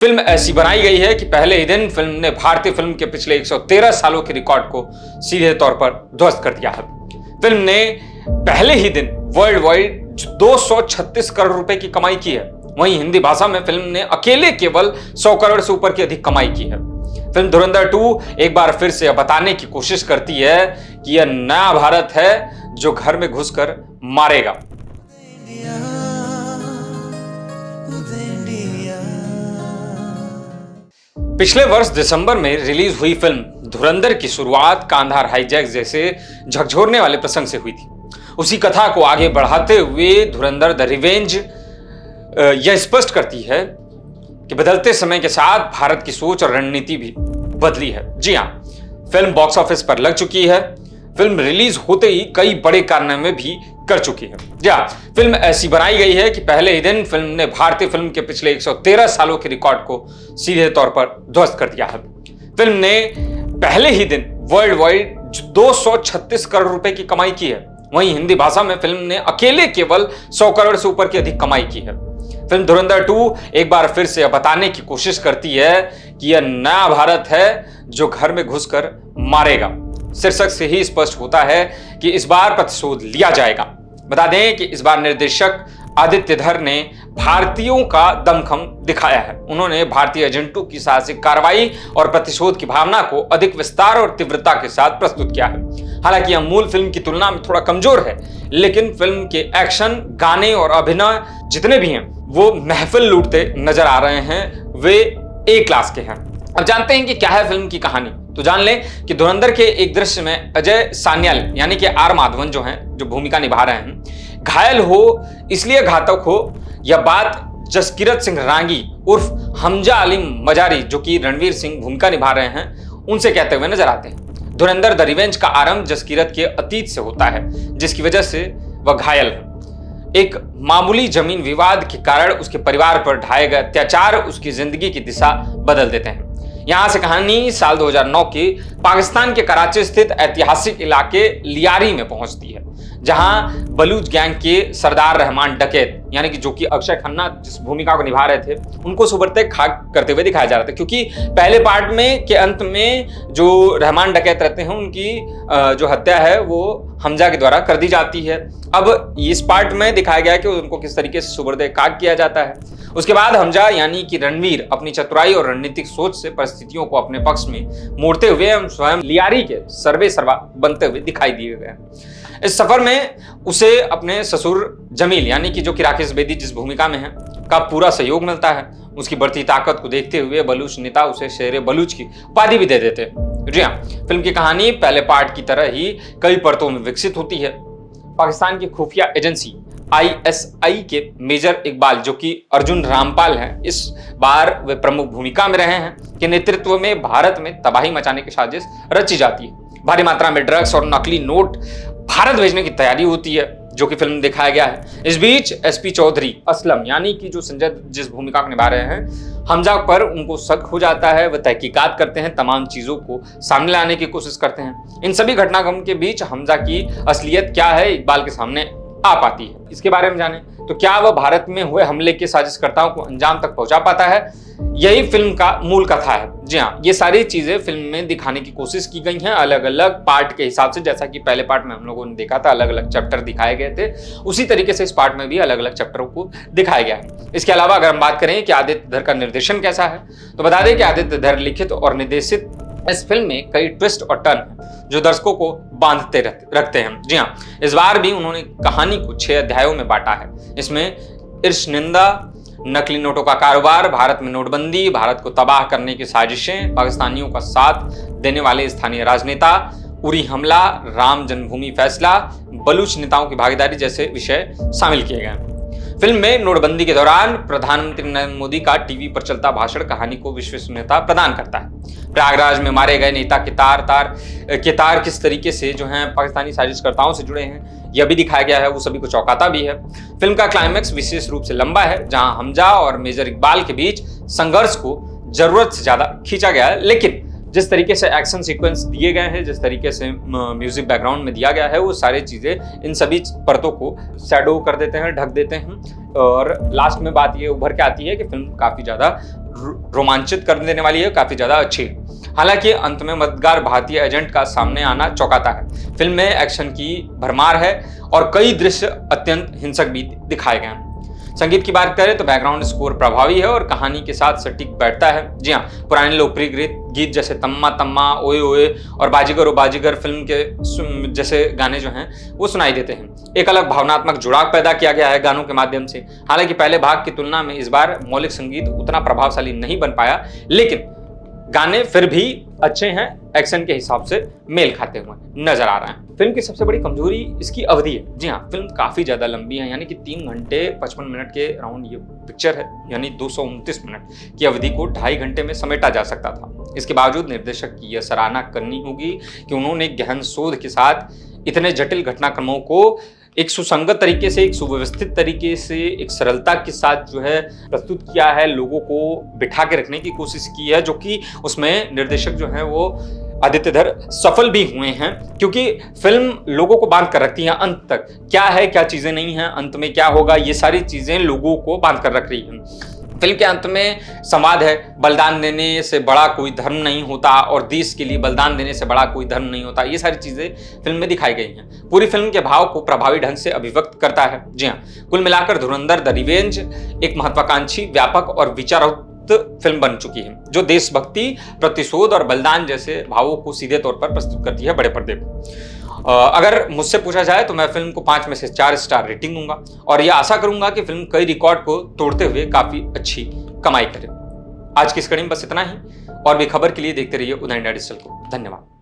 Film ऐसी बनाई गई है कि पहले ही दिन फिल्म ने भारतीय फिल्म के पिछले 113 सालों के रिकॉर्ड को सीधे तौर पर ध्वस्त कर दिया है। फिल्म ने पहले ही दिन वर्ल्ड वाइड 236 करोड़ रुपए की कमाई की है। वहीं हिंदी भाषा में फिल्म ने अकेले केवल 100 करोड़ से ऊपर की अधिक कमाई की है। फिल्म धुरंधर 2 एक बार फिर से बताने की कोशिश करती है कि यह नया भारत है जो घर में घुसकर मारेगा। पिछले वर्ष दिसंबर में रिलीज हुई फिल्म धुरंधर की शुरुआत कांधार हाईजैक जैसे झकझोरने वाले प्रसंग से हुई थी। उसी कथा को आगे बढ़ाते हुए धुरंधर द रिवेंज यह स्पष्ट करती है कि बदलते समय के साथ भारत की सोच और रणनीति भी बदली है। जी हां, फिल्म बॉक्स ऑफिस पर लग चुकी है। फिल्म रिलीज होते ही कई बड़े कारनामे भी कर चुकी है। जी हां, फिल्म ऐसी बनाई गई है कि पहले ही दिन फिल्म ने भारतीय फिल्म के पिछले 113 सालों के रिकॉर्ड को सीधे तौर पर ध्वस्त कर दिया है। फिल्म ने पहले ही दिन वर्ल्ड वाइड 236 करोड़ रुपए की कमाई की है। वहीं हिंदी भाषा में फिल्म ने अकेले केवल 100 करोड़ से ऊपर की अधिक कमाई की है। फिल्म धुरंधर 2 एक बार फिर से बताने की कोशिश करती है कि यह नया भारत है जो घर में घुसकर मारेगा। शीर्षक से ही स्पष्ट होता है कि इस बार प्रतिशोध लिया जाएगा। बता दें कि इस बार निर्देशक आदित्य धर ने भारतीयों का दमखम दिखाया है। उन्होंने भारतीय एजेंटों की साहसिक कार्रवाई और प्रतिशोध की भावना को अधिक विस्तार और तीव्रता के साथ प्रस्तुत किया है। हालांकि यह मूल फिल्म की तुलना में थोड़ा कमजोर है, लेकिन फिल्म के एक्शन, गाने और अभिनय जितने भी हैं वो महफिल लूटते नजर आ रहे हैं। वे ए क्लास के हैं। अब जानते हैं कि क्या है फिल्म की कहानी। तो जान लें कि धुरंधर के एक दृश्य में अजय सान्याल यानी कि आर माधवन जो भूमिका निभा रहे हैं, घायल हो इसलिए घातक हो, यह बात जसकीरत सिंह रांगी उर्फ हमजा अलीम मजारी जो कि रणवीर सिंह भूमिका निभा रहे हैं उनसे कहते हुए नजर आते हैं। धुरंधर द रिवेंज का आरंभ जसकीरत के अतीत से होता है, जिसकी वजह से वह घायल है। एक मामूली जमीन विवाद के कारण उसके परिवार पर ढाए गए अत्याचार उसकी जिंदगी की दिशा बदल देते हैं। यहां से कहानी साल 2009 के पाकिस्तान के कराची स्थित ऐतिहासिक इलाके लियारी में पहुंचती है, जहां बलूच गैंग के सरदार रहमान डकैत यानी कि जो कि अक्षय खन्ना जिस भूमिका को निभा रहे थे उनको सुबरते खाक करते हुए दिखाया जा रहा था। क्योंकि पहले पार्ट में के अंत में जो रहमान डकैत रहते हैं उनकी जो हत्या है वो हमजा के द्वारा कर दी जाती है। अब इस पार्ट में दिखाया गया है कि उनको किस तरीके से सुबरते खाक किया जाता है। उसके बाद हमजा यानी कि रणवीर अपनी चतुराई और रणनीतिक सोच से परिस्थितियों को अपने पक्ष में मोड़ते हुए स्वयं लियारी के सर्वे सर्वा बनते हुए दिखाई दिए गए। इस सफर में उसे अपने ससुर जमील यानी कि जो कि राकेश बेदी जिस भूमिका में है का पूरा सहयोग मिलता है। उसकी बढ़ती ताकत को देखते हुए बलूच नेता उसे शेरे बलूच की उपाधि भी दे देते हैं। जी हाँ, फिल्म की कहानी पहले पार्ट की तरह ही कई परतों में विकसित होती है। पाकिस्तान की खुफिया एजेंसी ISI के मेजर इकबाल जो कि अर्जुन रामपाल हैं, इस बार वे प्रमुख भूमिका में रहे हैं, के नेतृत्व में भारत में तबाही मचाने की साजिश रची जाती है। भारी मात्रा में ड्रग्स और नकली नोट भारत भेजने की तैयारी होती है, जो कि फिल्म में दिखाया गया है। इस बीच SP चौधरी असलम यानी कि जो संजय जिस भूमिका को निभा रहे हैं हमजा पर उनको शक हो जाता है। वह तहकीकात करते हैं, तमाम चीजों को सामने लाने की कोशिश करते हैं। इन सभी घटनाक्रम के बीच हमजा की असलियत क्या है इकबाल के सामने आ पाती है। इसके बारे में जाने तो क्या वह भारत में हुए हमले के साजिशकर्ताओं को अंजाम तक पहुंचा पाता है, यही फिल्म का मूल कथा है। जी हाँ, ये सारी चीजें फिल्म में दिखाने की कोशिश की गई हैं अलग अलग पार्ट के हिसाब से। जैसा कि पहले पार्ट में हम लोगों ने देखा था अलग अलग चैप्टर दिखाए गए थे, उसी तरीके से इस पार्ट में भी अलग अलग चैप्टरों को दिखाया गया है। इसके अलावा अगर हम बात करें कि आदित्य धर का निर्देशन कैसा है, तो बता दें कि आदित्य धर लिखित और निर्देशित इस फिल्म में कई ट्विस्ट और टर्न हैं जो दर्शकों को बांधते रखते हैं। जी हाँ, इस बार भी उन्होंने कहानी को 6 अध्यायों में बांटा है। इसमें ईर्ष्निंदा, नकली नोटों का कारोबार, भारत में नोटबंदी, भारत को तबाह करने की साजिशें, पाकिस्तानियों का साथ देने वाले स्थानीय राजनेता, उरी हमला, राम जन्मभूमि फैसला, बलूच नेताओं की भागीदारी जैसे विषय शामिल किए गए। फिल्म में नोटबंदी के दौरान प्रधानमंत्री नरेंद्र मोदी का टीवी पर चलता भाषण कहानी को विश्वसनीयता प्रदान करता है। प्रयागराज में मारे गए नेता के तार किस तरीके से जो हैं पाकिस्तानी साजिशकर्ताओं से जुड़े हैं यह भी दिखाया गया है, वो सभी को चौंकाता भी है। फिल्म का क्लाइमैक्स विशेष रूप से लंबा है, जहां हमजा और मेजर इकबाल के बीच संघर्ष को जरूरत से ज्यादा खींचा गया है, लेकिन जिस तरीके से एक्शन सीक्वेंस दिए गए हैं, जिस तरीके से म्यूजिक बैकग्राउंड में दिया गया है, वो सारी चीज़ें इन सभी परतों को शैडो कर देते हैं, ढक देते हैं। और लास्ट में बात ये उभर के आती है कि फिल्म काफ़ी ज़्यादा रोमांचित कर देने वाली है, काफ़ी ज़्यादा अच्छी है। हालांकि अंत में मददगार भारतीय एजेंट का सामने आना चौंकाता है। फिल्म में एक्शन की भरमार है और कई दृश्य अत्यंत हिंसक भी दिखाए गए हैं। संगीत की बात करें तो बैकग्राउंड स्कोर प्रभावी है और कहानी के साथ सटीक बैठता है। जी हाँ, पुराने लोकप्रिय गीत जैसे तम्मा तम्मा, ओए ओए और बाजीगर ओ बाजीगर फिल्म के जैसे गाने जो हैं वो सुनाई देते हैं। एक अलग भावनात्मक जुड़ाव पैदा किया गया है गानों के माध्यम से। हालांकि पहले भाग की तुलना में इस बार मौलिक संगीत उतना प्रभावशाली नहीं बन पाया, लेकिन गाने फिर भी अच्छे हैं, एक्शन के हिसाब से मेल खाते हुए नजर आ रहे हैं। फिल्म की सबसे बड़ी कमजोरी इसकी अवधि है। जी हाँ, फिल्म काफी ज्यादा लंबी है, यानी कि 3 घंटे 55 मिनट के राउंड ये पिक्चर है, यानी 229 मिनट की अवधि को 2.5 घंटे में समेटा जा सकता था। इसके बावजूद निर्देशक की यह सराहना करनी होगी कि उन्होंने गहन शोध के साथ इतने जटिल घटनाक्रमों को एक सुसंगत तरीके से, एक सुव्यवस्थित तरीके से, एक सरलता के साथ जो है प्रस्तुत किया है, लोगों को बिठा के रखने की कोशिश की है, जो कि उसमें निर्देशक जो है वो आदित्यधर सफल भी हुए हैं, क्योंकि फिल्म लोगों को बांध कर रखती है अंत तक। क्या है, क्या चीजें नहीं है, अंत में क्या होगा, ये सारी चीजें लोगों को बांध कर रख रही हैं। फिल्म के अंत में संवाद है, बलिदान देने से बड़ा कोई धर्म नहीं होता और देश के लिए बलिदान देने से बड़ा कोई धर्म नहीं होता। ये सारी चीजें फिल्म में दिखाई गई हैं। पूरी फिल्म के भाव को प्रभावी ढंग से अभिव्यक्त करता है। जी हाँ, कुल मिलाकर धुरंधर द रिवेंज एक महत्वाकांक्षी, व्यापक और विचारोत्त फिल्म बन चुकी है, जो देशभक्ति, प्रतिशोध और बलिदान जैसे भावों को सीधे तौर पर प्रस्तुत करती है बड़े पर्दे पर। अगर मुझसे पूछा जाए तो मैं फिल्म को 5 में से 4 स्टार रेटिंग दूंगा और यह आशा करूंगा कि फिल्म कई रिकॉर्ड को तोड़ते हुए काफी अच्छी कमाई करे। आज की इस कड़ी में बस इतना ही, और भी खबर के लिए देखते रहिए उदय इंडिया डिजिटल को। धन्यवाद।